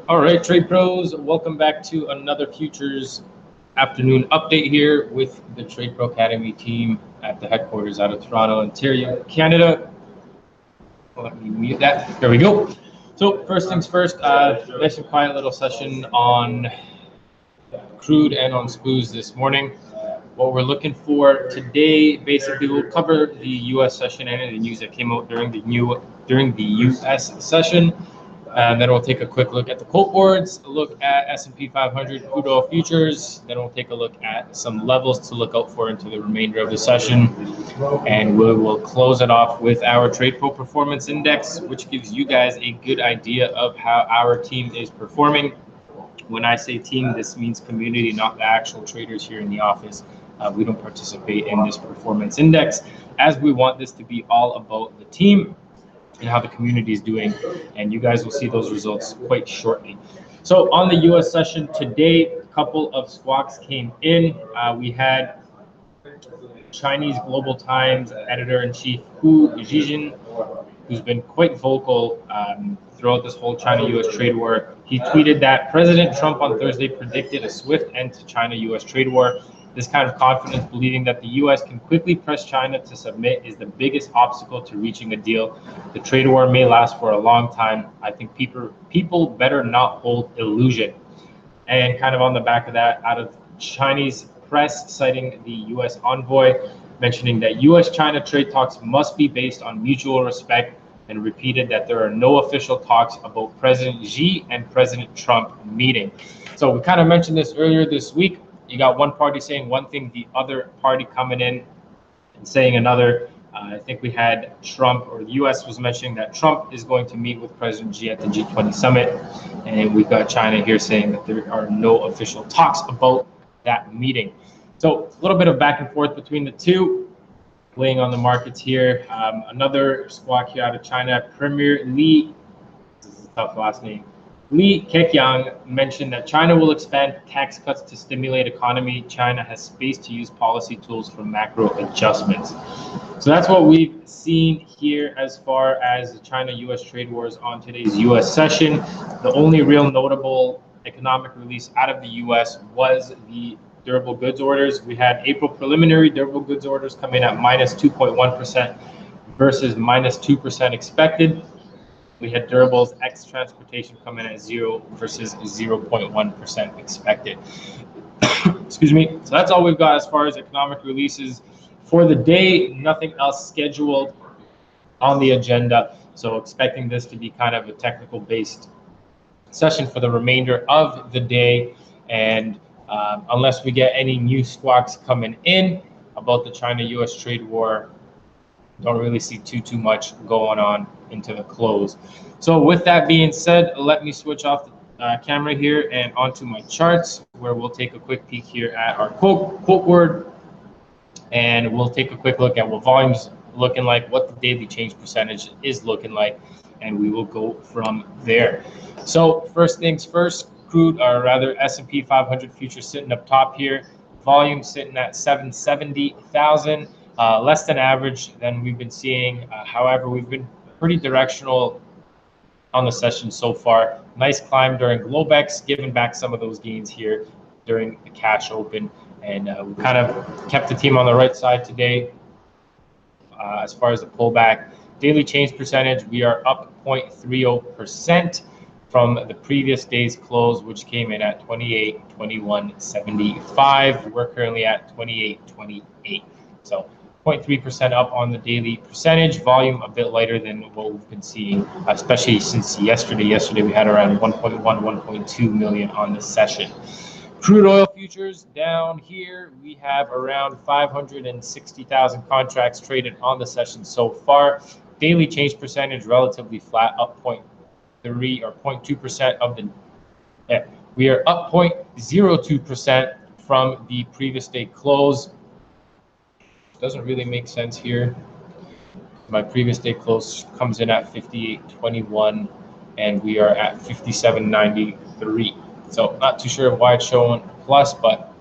All right, trade pros, welcome back to another futures afternoon update here with the Trade Pro Academy team at the headquarters out of Toronto, Ontario, Canada. Let me mute that. There we go. So first things first, nice and quiet little session on crude and on SPOOs this morning. What we're looking for today, basically, we'll cover the U.S. session and any news that came out during the U.S. session. And then we'll take a quick look at the quote boards, a look at S&P 500 crude oil futures. Then we'll take a look at some levels to look out for into the remainder of the session. And we will close it off with our TRADEPRO Performance Index, which gives you guys a good idea of how our team is performing. When I say team, this means community, not the actual traders here in the office. We don't participate in this performance index, as we want this to be all about the team and how the community is doing, and you guys will see those results quite shortly. So on the U.S. session today, a couple of squawks came in. We had Chinese Global Times editor-in-chief Hu Zhijin, who's been quite vocal throughout this whole China-U.S. trade war. He tweeted that President Trump on Thursday predicted a swift end to China-U.S. trade war. This kind of confidence, believing that the U.S. can quickly press China to submit, is the biggest obstacle to reaching a deal. The trade war may last for a long time. I think people better not hold illusion. And kind of on the back of that, out of Chinese press citing the U.S. envoy, mentioning that U.S.-China trade talks must be based on mutual respect, and repeated that there are no official talks about President Xi and President Trump meeting. So we kind of mentioned this earlier this week. You got one party saying one thing, the other party coming in and saying another. I think we had Trump, or the U.S. was mentioning that Trump is going to meet with President Xi at the G20 summit. And we've got China here saying that there are no official talks about that meeting. So a little bit of back and forth between the two, weighing on the markets here. Another squawk here out of China, Premier Li, this is a tough last name, Li Keqiang mentioned that China will expand tax cuts to stimulate economy. China has space to use policy tools for macro adjustments. So that's what we've seen here as far as the China-U.S. trade wars on today's U.S. session. The only real notable economic release out of the U.S. was the durable goods orders. We had April preliminary durable goods orders come in at minus 2.1% versus minus 2% expected. We had durables ex transportation come in at 0 versus 0.1% expected. Excuse me. So that's all we've got as far as economic releases for the day. Nothing else scheduled on the agenda. So expecting this to be kind of a technical based session for the remainder of the day. And unless we get any new squawks coming in about the China-U.S. trade war, don't really see too much going on into the close. So with that being said, let me switch off the camera here and onto my charts, where we'll take a quick peek here at our quote word, and we'll take a quick look at what volume's looking like, what the daily change percentage is looking like, and we will go from there. So first things first, crude, or rather S&P 500 futures sitting up top here, volume sitting at 770,000. Less than average than we've been seeing. However, we've been pretty directional on the session so far. Nice climb during Globex, giving back some of those gains here during the cash open. And we kind of kept the team on the right side today as far as the pullback. Daily change percentage, we are up 0.30% from the previous day's close, which came in at 28.2175. We're currently at 28.28. So 0.3% up on the daily percentage. Volume a bit lighter than what we've been seeing, especially since yesterday. Yesterday we had around 1.1, 1.2 million on the session. Crude oil futures down here, we have around 560,000 contracts traded on the session so far. Daily change percentage relatively flat, up 0.3 or 0.2% of the. We are up 0.02% from the previous day close. Doesn't really make sense here. My previous day close comes in at 58.21, and we are at 57.93. So not too sure why it's showing plus, but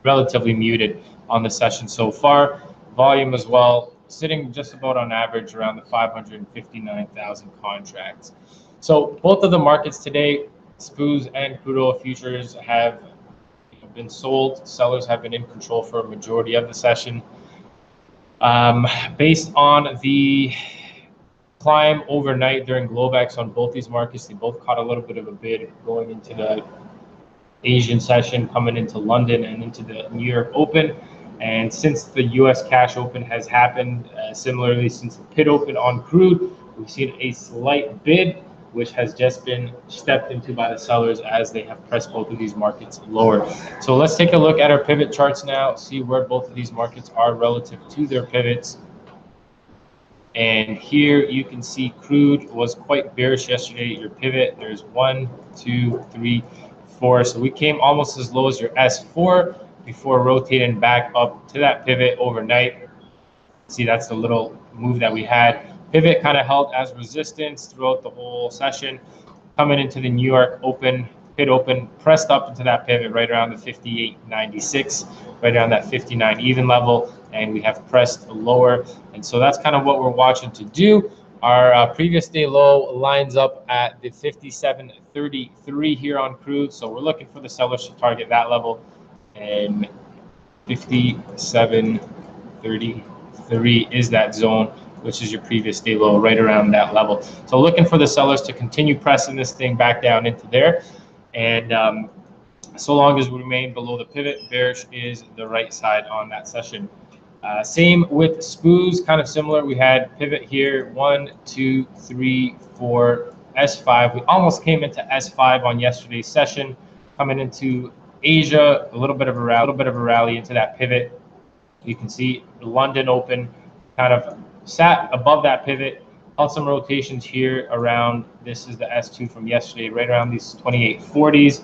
relatively muted on the session so far. Volume as well, sitting just about on average around the 559,000 contracts. So both of the markets today, SPUs and crude oil futures, have been sold. Sellers have been in control for a majority of the session. Based on the climb overnight during Globex on both these markets, they both caught a little bit of a bid going into the Asian session, coming into London and into the New York Open. And since the US Cash Open has happened, similarly since the pit open on crude, we've seen a slight bid, which has just been stepped into by the sellers as they have pressed both of these markets lower. So let's take a look at our pivot charts now, see where both of these markets are relative to their pivots. And here you can see crude was quite bearish yesterday. Your pivot, there's 1, 2, 3, 4. So we came almost as low as your S4 before rotating back up to that pivot overnight. See, that's the little move that we had. Pivot kind of held as resistance throughout the whole session. Coming into the New York Open, pit open, pressed up into that pivot right around the 58.96, right around that 59 even level, and we have pressed lower. And so that's kind of what we're watching to do. Our previous day low lines up at the 57.33 here on crude. So we're looking for the sellers to target that level, and 57.33 is that zone, which is your previous day low, right around that level. So looking for the sellers to continue pressing this thing back down into there. And so long as we remain below the pivot, bearish is the right side on that session. Same with SPUs, kind of similar. We had pivot here, 1, 2, 3, 4, S5. We almost came into S5 on yesterday's session. Coming into Asia, a little bit of a rally into that pivot. You can see the London Open kind of sat above that pivot, held some rotations here around, this is the S2 from yesterday, right around these 28.40s.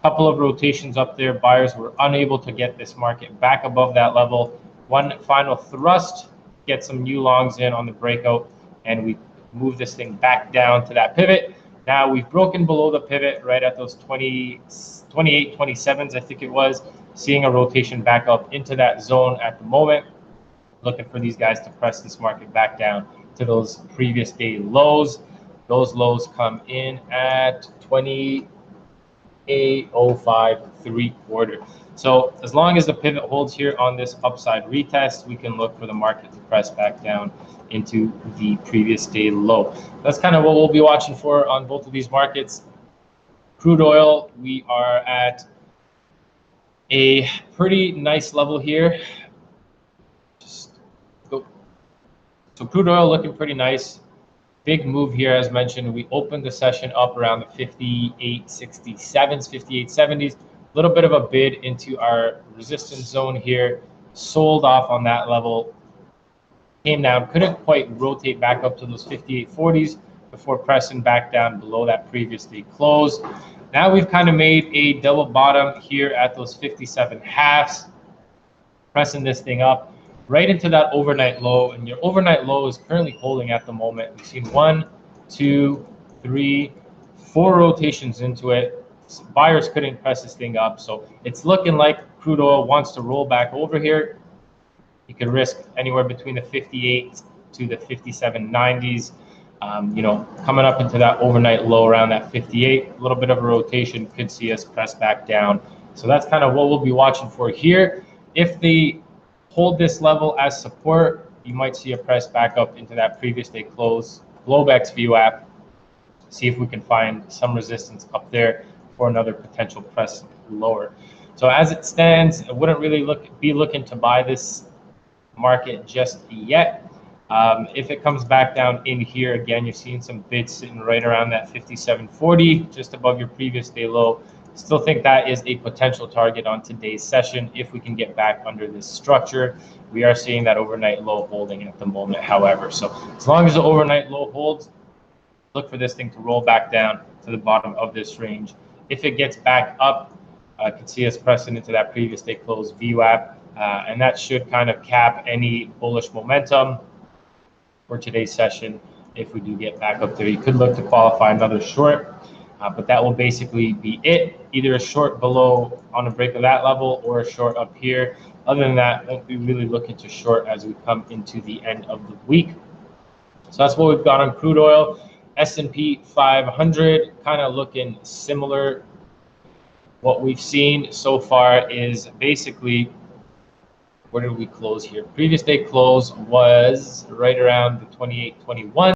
Couple of rotations up there. Buyers were unable to get this market back above that level. One final thrust, get some new longs in on the breakout, and we move this thing back down to that pivot. Now we've broken below the pivot right at those 28.27s, I think it was, seeing a rotation back up into that zone at the moment. Looking for these guys to press this market back down to those previous day lows. Those lows come in at 28.05 3/4. So as long as the pivot holds here on this upside retest, we can look for the market to press back down into the previous day low. That's kind of what we'll be watching for on both of these markets. Crude oil, we are at a pretty nice level here. So crude oil looking pretty nice. Big move here, as mentioned. We opened the session up around the 58.67s, 58.70s. A little bit of a bid into our resistance zone here. Sold off on that level. Came down, couldn't quite rotate back up to those 58.40s before pressing back down below that previous day close. Now we've kind of made a double bottom here at those 57 halves. Pressing this thing up right into that overnight low, and your overnight low is currently holding at the moment. We've seen 1, 2, 3, 4 rotations into it. Buyers couldn't press this thing up, so it's looking like crude oil wants to roll back over here. You could risk anywhere between the 58 to the 57.90s. Coming up into that overnight low around that 58, a little bit of a rotation could see us press back down. So that's kind of what we'll be watching for here. If they hold this level as support, you might see a press back up into that previous day close. Globex view app, see if we can find some resistance up there for another potential press lower. So as it stands, I wouldn't really be looking to buy this market just yet. If it comes back down in here again, you're seeing some bids sitting right around that 57.40, just above your previous day low. Still think that is a potential target on today's session if we can get back under this structure. We are seeing that overnight low holding at the moment, however. So as long as the overnight low holds, look for this thing to roll back down to the bottom of this range. If it gets back up, I can see us pressing into that previous day close view app, and that should kind of cap any bullish momentum for today's session. If we do get back up there, you could look to qualify another short. But that will basically be it. Either a short below on a break of that level or a short up here. Other than that, won't be really looking to short as we come into the end of the week. So that's what we've got on crude oil. S&P 500 kind of looking similar. What we've seen so far is basically, where did we close here? Previous day close was right around the 28.21.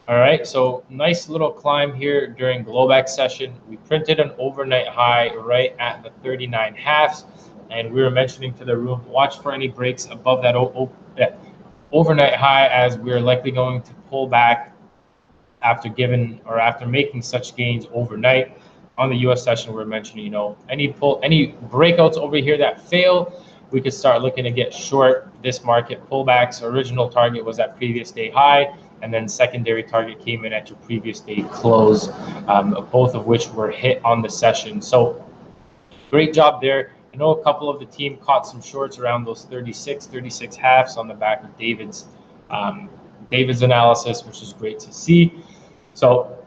All right, so nice little climb here during Globex session. We printed an overnight high right at the 39 halves, and we were mentioning to the room, watch for any breaks above that overnight high, as we're likely going to pull back after making such gains overnight. On the US session, we're mentioning, any breakouts over here that fail, we could start looking to get short this market pullbacks. Original target was that previous day high, and then secondary target came in at your previous day close, both of which were hit on the session. So great job there. I know a couple of the team caught some shorts around those 36 halves on the back of David's analysis, which is great to see. So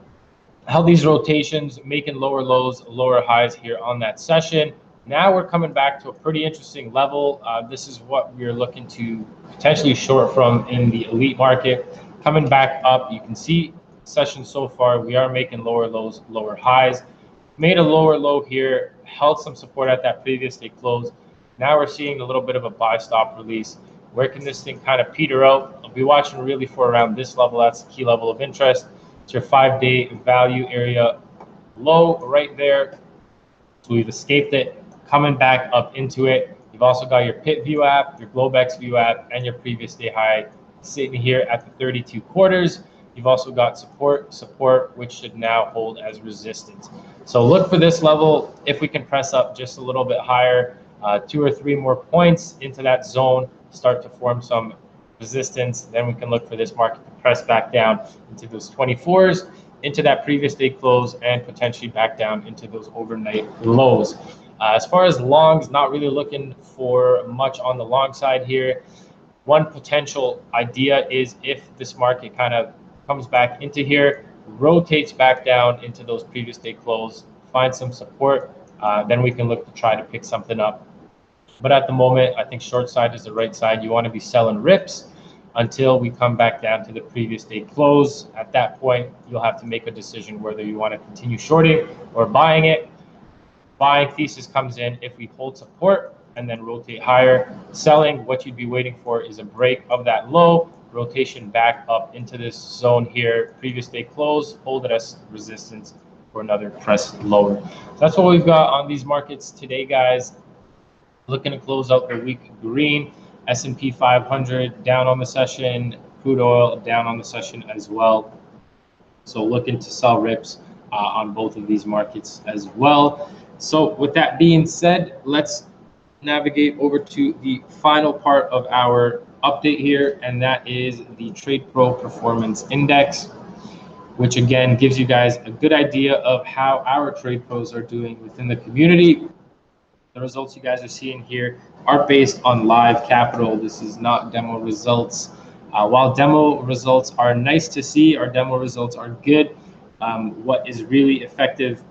held these rotations, making lower lows, lower highs here on that session. Now we're coming back to a pretty interesting level. This is what we're looking to potentially short from in the elite market. Coming back up, you can see session so far, we are making lower lows, lower highs. Made a lower low here, held some support at that previous day close. Now we're seeing a little bit of a buy stop release. Where can this thing kind of peter out? I'll be watching really for around this level. That's the key level of interest. It's your 5-day value area low right there. So we've escaped it, coming back up into it. You've also got your pit view app, your Globex view app, and your previous day high sitting here at the 32 quarters. You've also got support, which should now hold as resistance. So look for this level. If we can press up just a little bit higher, 2 or 3 more points into that zone, start to form some resistance, then we can look for this market to press back down into those 24s, into that previous day close, and potentially back down into those overnight lows. As far as longs, not really looking for much on the long side here. One potential idea is if this market kind of comes back into here, rotates back down into those previous day close, find some support, then we can look to try to pick something up. But at the moment, I think short side is the right side. You want to be selling rips until we come back down to the previous day close. At that point, you'll have to make a decision whether you want to continue shorting or buying it. Buying thesis comes in if we hold support and then rotate higher. Selling, what you'd be waiting for is a break of that low, rotation back up into this zone here, previous day close, hold it as resistance for another press lower. So that's what we've got on these markets today, guys. Looking to close out the week green. S&P 500 down on the session, crude oil down on the session as well. So looking to sell rips on both of these markets as well. So with that being said, let's navigate over to the final part of our update here, and that is the TRADEPRO Performance Index, which again gives you guys a good idea of how our trade pros are doing within the community. The results you guys are seeing here are based on live capital. This is not demo results. While demo results are nice to see, our demo results are good. What is really effective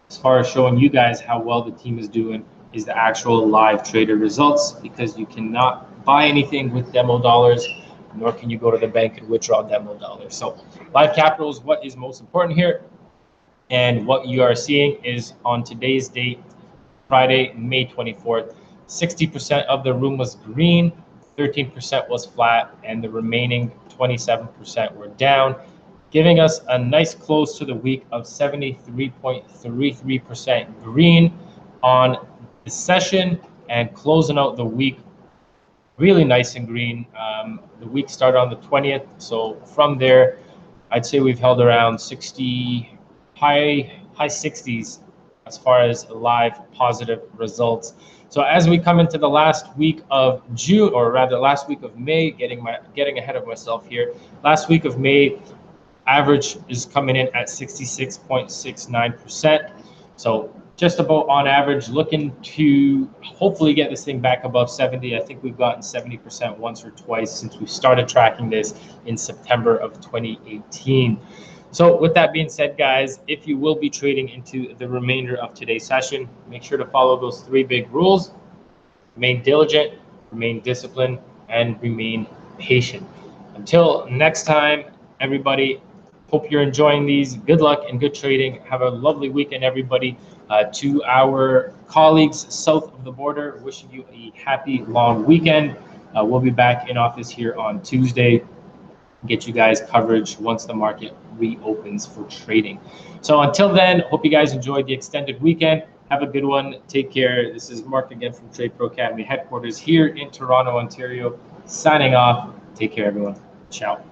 as far as showing you guys how well the team is doing is the actual live trader results, because you cannot buy anything with demo dollars, nor can you go to the bank and withdraw demo dollars. So live capital is what is most important here. And what you are seeing is on today's date, Friday, May 24th, 60% of the room was green, 13% was flat, and the remaining 27% were down, giving us a nice close to the week of 73.33% green on the session, and closing out the week really nice and green. The week started on the 20th, so from there, I'd say we've held around 60, high 60s as far as live positive results. So as we come into the last week of June, or rather last week of May, getting ahead of myself here, last week of May, average is coming in at 66.69%. So just about on average, looking to hopefully get this thing back above 70. I think we've gotten 70% once or twice since we started tracking this in September of 2018. So with that being said, guys, if you will be trading into the remainder of today's session, make sure to follow those 3 big rules. Remain diligent, remain disciplined, and remain patient. Until next time, everybody, Hope you're enjoying these. Good luck and good trading. Have a lovely weekend, everybody. To our colleagues south of the border, wishing you a happy long weekend. We'll be back in office here on Tuesday. Get you guys coverage once the market reopens for trading. So until then, hope you guys enjoyed the extended weekend. Have a good one. Take care. This is Mark again from Trade Pro Academy headquarters here in Toronto, Ontario, signing off. Take care, everyone. Ciao.